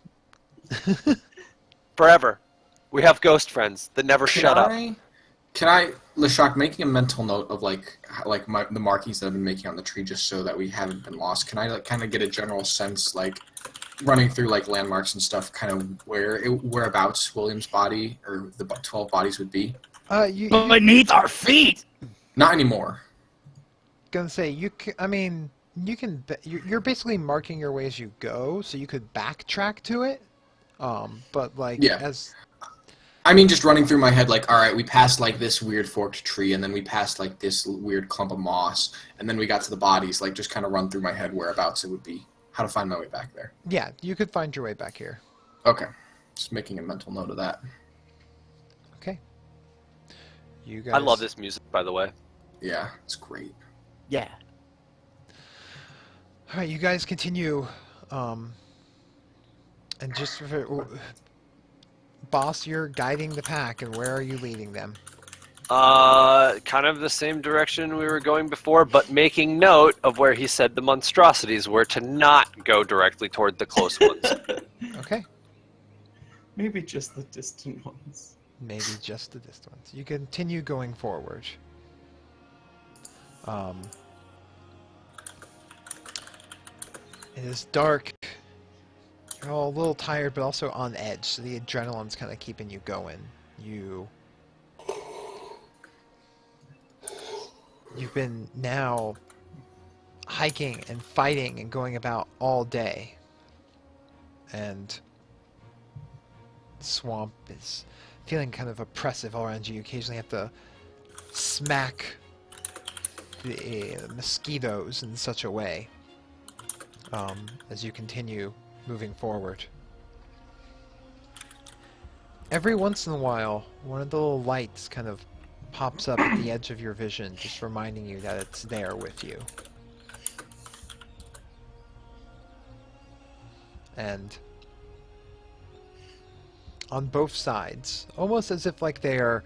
Forever. We have ghost friends that never shut up. Can I, Lashak, making a mental note of the markings that I've been making on the tree, just so that we haven't been lost? Can I kind of get a general sense, running through landmarks and stuff, kind of whereabouts William's body or the 12 bodies would be? You Beneath our feet. Not anymore. gonna say you can. I mean, you can. You're basically marking your way as you go, so you could backtrack to it. But Yeah. as I mean, just running through my head, all right, we passed this weird forked tree, and then we passed this weird clump of moss, and then we got to the bodies. Just kind of run through my head whereabouts it would be, how to find my way back there. yeah, you could find your way back here. Okay, just making a mental note of that. Okay. You guys. I love this music, by the way. Yeah, it's great. Yeah. All right, you guys continue, and just boss, you're guiding the pack, and where are you leading them? Kind of the same direction we were going before, but making note of where he said the monstrosities were to not go directly toward the close ones. Okay, Maybe just the distant ones. maybe just the distance. You continue going forward. It is dark. You're all a little tired, but also on edge, so the adrenaline's kind of keeping you going. You've been now hiking and fighting and going about all day. And the swamp is feeling kind of oppressive all around you. You occasionally have to smack the mosquitoes in such a way as you continue moving forward. Every once in a while, one of the little lights kind of pops up at the edge of your vision, just reminding you that it's there with you. And on both sides, almost as if like they are,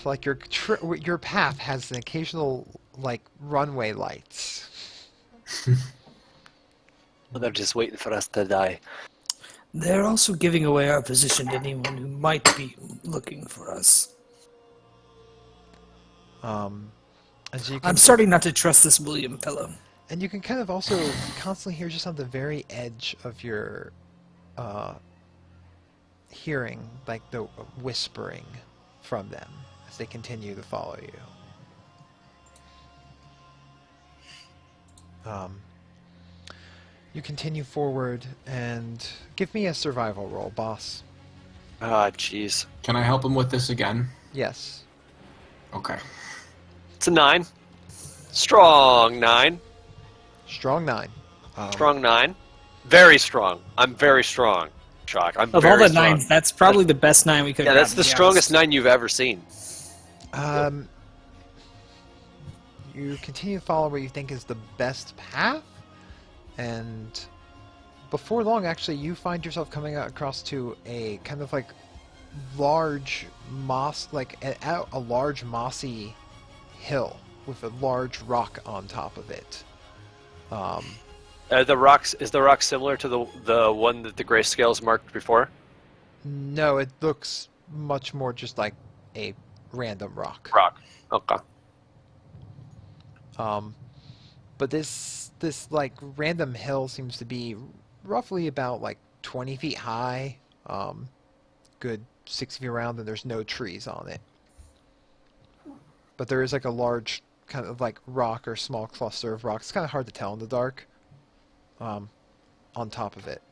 like your path has an occasional like runway lights. Well, they're just waiting for us to die. They're also giving away our position to anyone who might be looking for us. As you I'm starting not to trust this William fellow. And you can kind of also constantly hear just on the very edge of your hearing, like the whispering from them as they continue to follow you. You continue forward and give me a survival roll, boss. Ah, jeez. Can I help him with this again? Yes. Okay. It's a 9. Strong 9. Strong 9. Strong 9. Very strong. I'm very strong, Shock. I'm Of very all the strong. 9s, that's probably the best 9 we could have Yeah, that's gotten, the to be strongest honest. 9 you've ever seen. You continue to follow what you think is the best path, and before long, actually, you find yourself coming across to a kind of like large moss, like a large mossy hill with a large rock on top of it. The rocks is the rock similar to the one that the grayscales marked before? No, it looks much more just like a random rock. Rock. Okay. But this like random hill seems to be roughly about like 20 feet high, good 6 feet around, and there's no trees on it. But there is like a large kind of like rock or small cluster of rocks. It's kind of hard to tell in the dark. On top of it.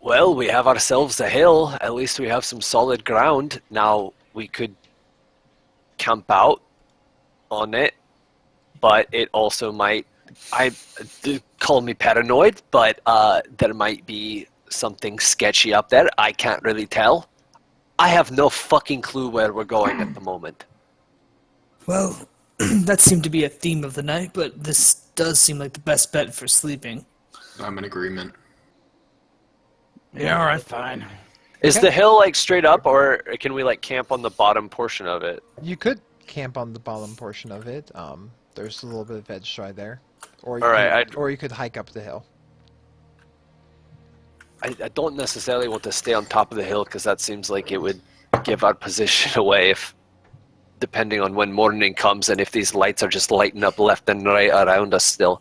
Well, we have ourselves a hill. At least we have some solid ground. Now we could camp out on it, but it also might. Call me paranoid, but there might be something sketchy up there. I can't really tell. I have no fucking clue where we're going at the moment. Well, that seemed to be a theme of the night, but this does seem like the best bet for sleeping. I'm in agreement. Yeah, all right, fine. Is the hill like straight up, or can we like camp on the bottom portion of it? You could camp on the bottom portion of it. There's a little bit of veg right there. Or you could hike up the hill. I don't necessarily want to stay on top of the hill because that seems like it would give our position away if, depending on when morning comes and if these lights are just lighting up left and right around us still.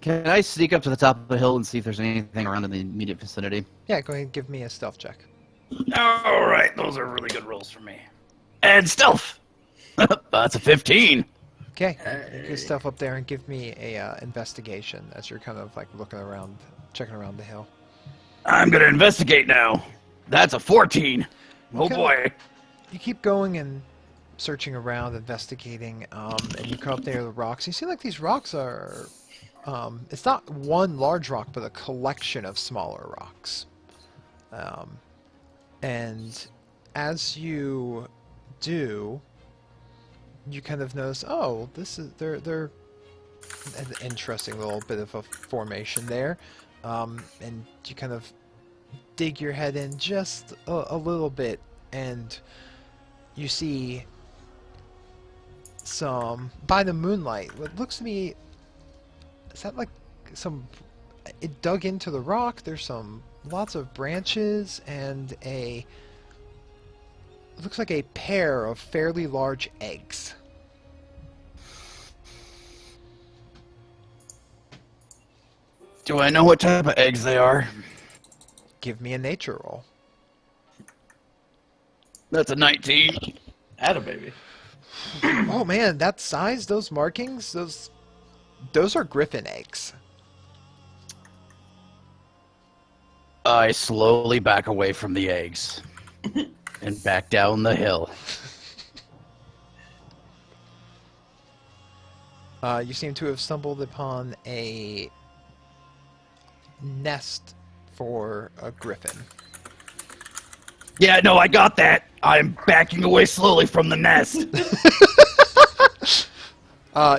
Can I sneak up to the top of the hill and see if there's anything around in the immediate vicinity? Yeah, go ahead and give me a stealth check. All right, those are really good rolls for me. And stealth. That's a 15. Okay, good stuff up there, and give me a investigation as you're kind of like looking around, checking around the hill. I'm gonna investigate now. That's a 14. Oh Okay. boy. You keep going and searching around, investigating, and you come up there to the rocks. You see like these rocks are It's not one large rock, but a collection of smaller rocks. And as you do, you kind of notice, oh, this is they're an interesting little bit of a formation there, and you kind of dig your head in just a little bit, and you see some, by the moonlight, what looks to me, is that like some, it dug into the rock, there's some, lots of branches, and it looks like a pair of fairly large eggs. Do I know what type of eggs they are? Give me a nature roll. That's a 19. Atta baby. Oh man, that size, those markings, those are griffin eggs. I slowly back away from the eggs and back down the hill. You seem to have stumbled upon a nest for a griffin. Yeah, no, I got that. I'm backing away slowly from the nest.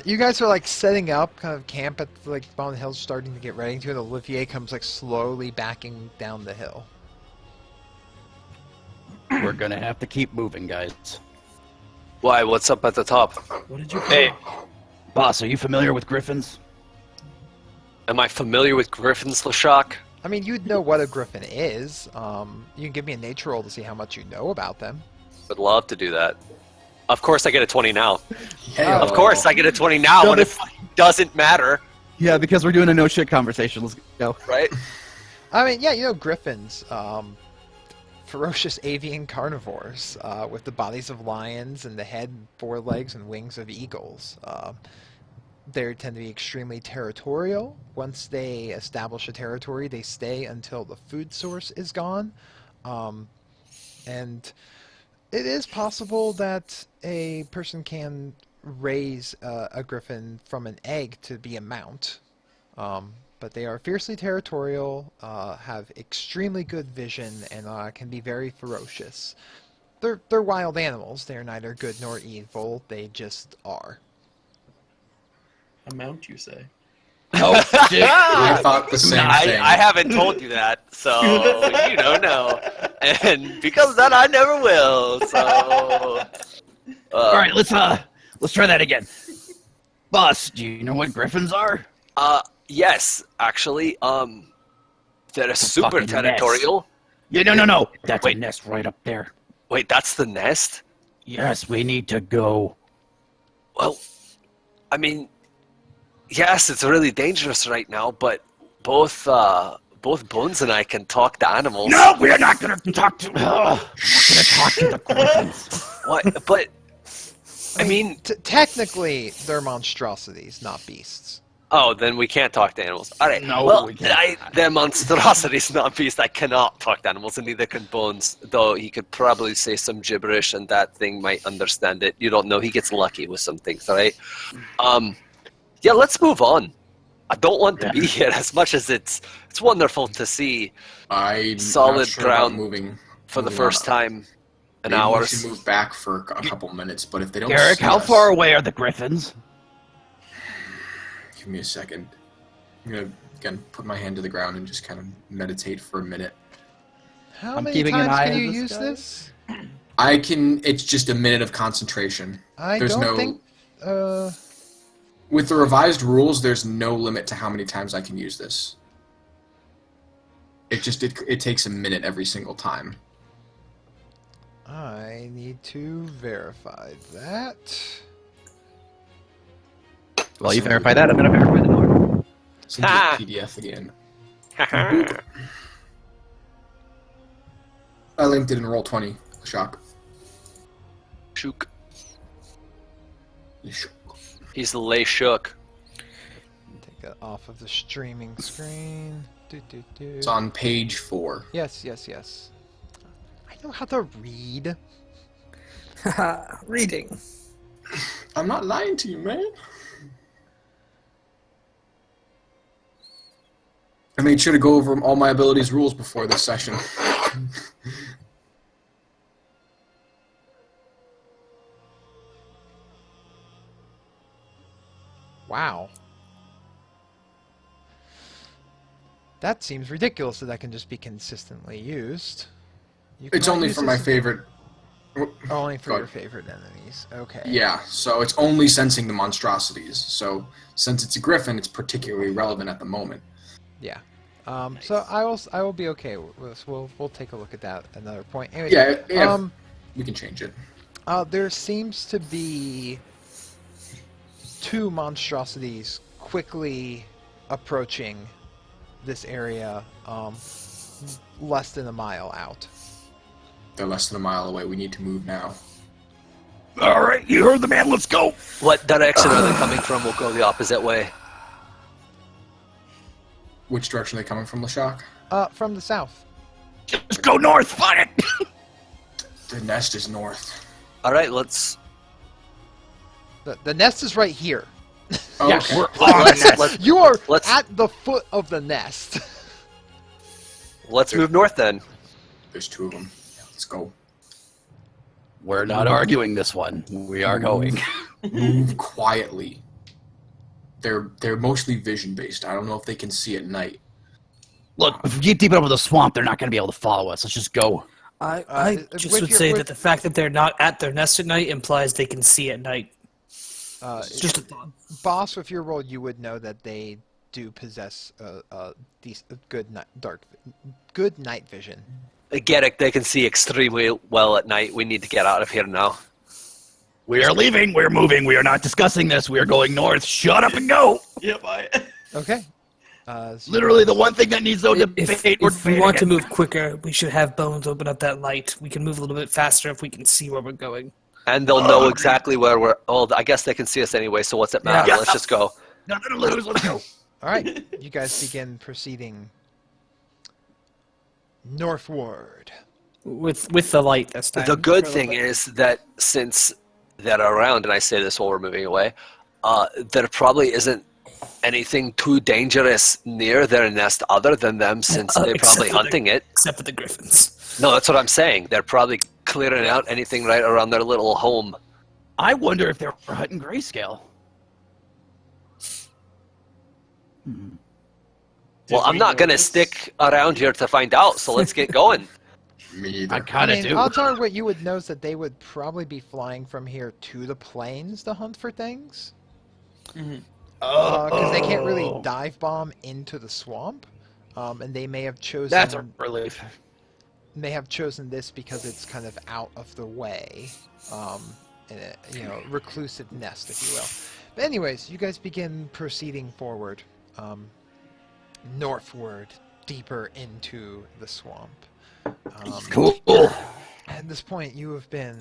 You guys are like setting up, kind of camp at like on the hill, starting to get ready to, and Olivier comes like slowly backing down the hill. We're gonna have to keep moving, guys. Why? What's up at the top? What did you Hey, boss, are you familiar with griffins? Am I familiar with griffins, Lashak? I mean, you'd know what a griffin is. You can give me a nature roll to see how much you know about them. Would love to do that. Of course I get a 20 now. Yeah. Of course I get a 20 now No, when it fucking doesn't matter, Yeah, because we're doing a no shit conversation. Let's go. right? I mean, yeah, you know griffins. Ferocious avian carnivores with the bodies of lions and the head, forelegs, and wings of eagles. They tend to be extremely territorial. Once they establish a territory, they stay until the food source is gone. And it is possible that a person can raise a griffin from an egg to be a mount. But they are fiercely territorial, have extremely good vision, and can be very ferocious. They're wild animals. They're neither good nor evil. They just are. amount, you say? Oh, shit. I thought the same thing. I haven't told you that, so you don't know. And because of that, I never will. So, All right, let's try that again. Boss, do you know what griffins are? Yes, actually, they're super fucking territorial. Yeah, no. That's Wait. a nest right up there. Wait, that's the nest? Yes, we need to go. Well, I mean, yes, it's really dangerous right now, but both Bones and I can talk to animals. No, we're not gonna talk to. We're gonna talk to the griffins. What? But I mean, Technically, they're monstrosities, not beasts. oh, then we can't talk to animals. All right. No, well, we can't. they're monstrosities, not beasts. I cannot talk to animals, and neither can Bones. Though he could probably say some gibberish, and that thing might understand it. You don't know. He gets lucky with some things, all right? Yeah, let's move on. I don't want to be here as much as it's wonderful to see I'm solid not sure about ground moving for the moving first on. time in Maybe we hours. should move back for a couple minutes, but if they don't Eric, see how us- far away are the griffins? Give me a second. I'm gonna again put my hand to the ground and just kind of meditate for a minute. How I'm many keeping an times eye can on you this use guy. this? I can. It's just a minute of concentration. I There's don't no- think. With the revised rules, there's no limit to how many times I can use this. It takes a minute every single time. I need to verify that. Well, you verify that. I'm gonna verify the door. Send you a PDF again. I linked it in Roll20. Shock. Shook. Shock. He's lay shook. Take that off of the streaming screen. It's on page 4. Yes. I know how to read. Reading. I'm not lying to you, man. I made sure to go over all my abilities rules before this session. Wow. That seems ridiculous that that can just be consistently used. You It's cannot only use for this my as- favorite. Only for Go your ahead. favorite enemies. Okay. Yeah, so it's only sensing the monstrosities. So since it's a griffin, it's particularly relevant at the moment. Yeah. So I will be okay with this. We'll take a look at that at another point. Anyways, Yeah, we can change it. there seems to be two monstrosities quickly approaching this area, less than a mile out. They're less than a mile away. We need to move now. All right, you heard the man. Let's go. What direction are they coming from? We'll go the opposite way. Which direction are they coming from, Lashak? From the south. Just go north. Find it. The nest is north. All right, let's The nest is right here. Oh, Yeah, okay. we're on the nest. let's You are Let's- at the foot of the nest. move north then. There's two of them. Let's go. We're not arguing this one. We are going. Move quietly. They're mostly vision based. I don't know if they can see at night. Look, if we get deep enough in the swamp, they're not going to be able to follow us. Let's just go. I just with would your- say with- that the fact that they're not at their nest at night implies they can see at night. Just a thought. Boss, with your role, you would know that they do possess good night vision. I get it. They can see extremely well at night. We need to get out of here now. We are leaving. We're moving. We are not discussing this. We are going north. Shut up and go. Yep, I. Okay. So Literally the one thing that needs no debate. If we're we want to debating move quicker, we should have Bones open up that light. We can move a little bit faster if we can see where we're going. And they'll know exactly where we're. Oh, I guess they can see us anyway. So what's it matter? Yeah. Let's just go. Nothing to lose. Let's go. All right, you guys begin proceeding northward. With the light this time. The good For a thing little bit. is that since they're around, and I say this while we're moving away, there probably isn't anything too dangerous near their nest other than them, since they're except probably for the- hunting it. Except for the griffins. No, that's what I'm saying. They're probably clearing out anything right around their little home. I wonder if they're hunting grayscale. Well, I'm not going to stick around here to find out, so let's get going. Me either. I kind of do. Odds are what you would know is that they would probably be flying from here to the plains to hunt for things. Because they can't really dive bomb into the swamp. And they may have chosen That's a relief. this because it's kind of out of the way. In a, reclusive nest, if you will. But anyways, you guys begin proceeding forward. Northward, deeper into the swamp. Cool. At this point, you have been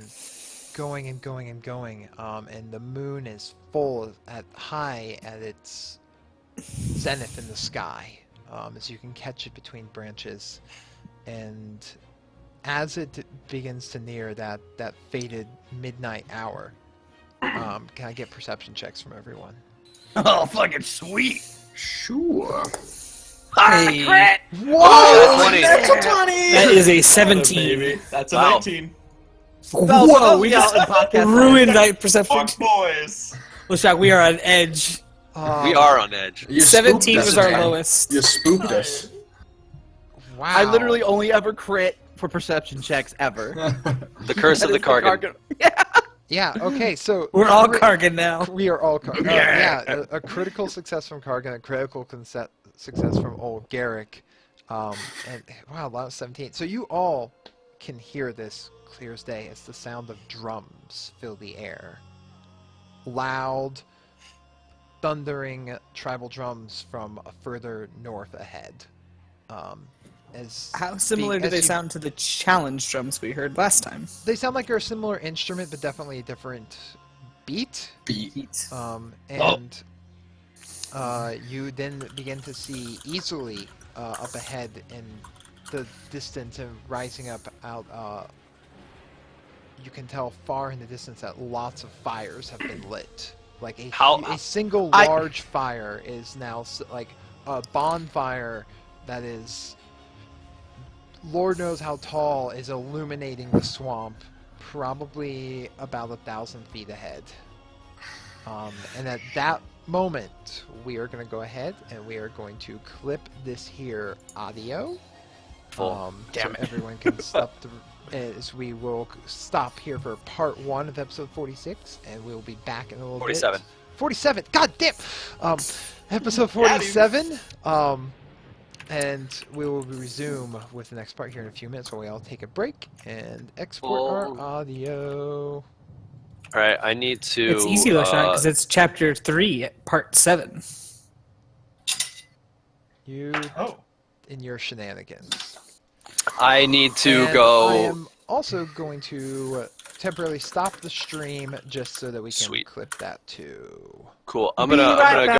going and going and going, and the moon is full high at its zenith in the sky, as you can catch it between branches. And as it begins to near that fated midnight hour, can I get perception checks from everyone? Oh, fucking sweet. Sure. Hey, Whoa! 20. That's a 20! that is a Baby. 17. That's a Wow. 19. Whoa, we just ruined night perception. Fuck boys! Lashak, we are on edge. We are on edge. You spooked 17 us, was our man. lowest. You spooked us. Wow. I literally only ever crit for perception checks ever. The curse of the Kargan. Yeah, okay, so... We're all Kargan now. We are all Kargan. Yeah, a critical success from Kargan, a critical success from old Garrick. And wow, that was 17. So you all can hear this clear as day as the sound of drums fill the air. Loud, thundering tribal drums from further north ahead. How similar do they sound to the challenge drums we heard last time? They sound like they're a similar instrument, but definitely a different beat. Beat. And you then begin to see easily up ahead in the distance and rising up out. You can tell far in the distance that lots of fires have been lit. Like a single large fire is now like a bonfire that is, Lord knows how tall, is illuminating the swamp, probably about 1,000 feet ahead. And at that moment, we are going to go ahead and we are going to clip this here audio. Damn so it. everyone can stop as we will stop here for part 1 of episode 46, and we'll be back in a little 47. bit. 47. God damn. Episode 47. And we will resume with the next part here in a few minutes while we all take a break and export our audio. All right, I need to. It's easy though, Sean, because it's chapter 3, part 7. You Oh. in your shenanigans. I need to And go. I am also going to temporarily stop the stream just so that we can Sweet. clip that too. Cool. I'm Be gonna right go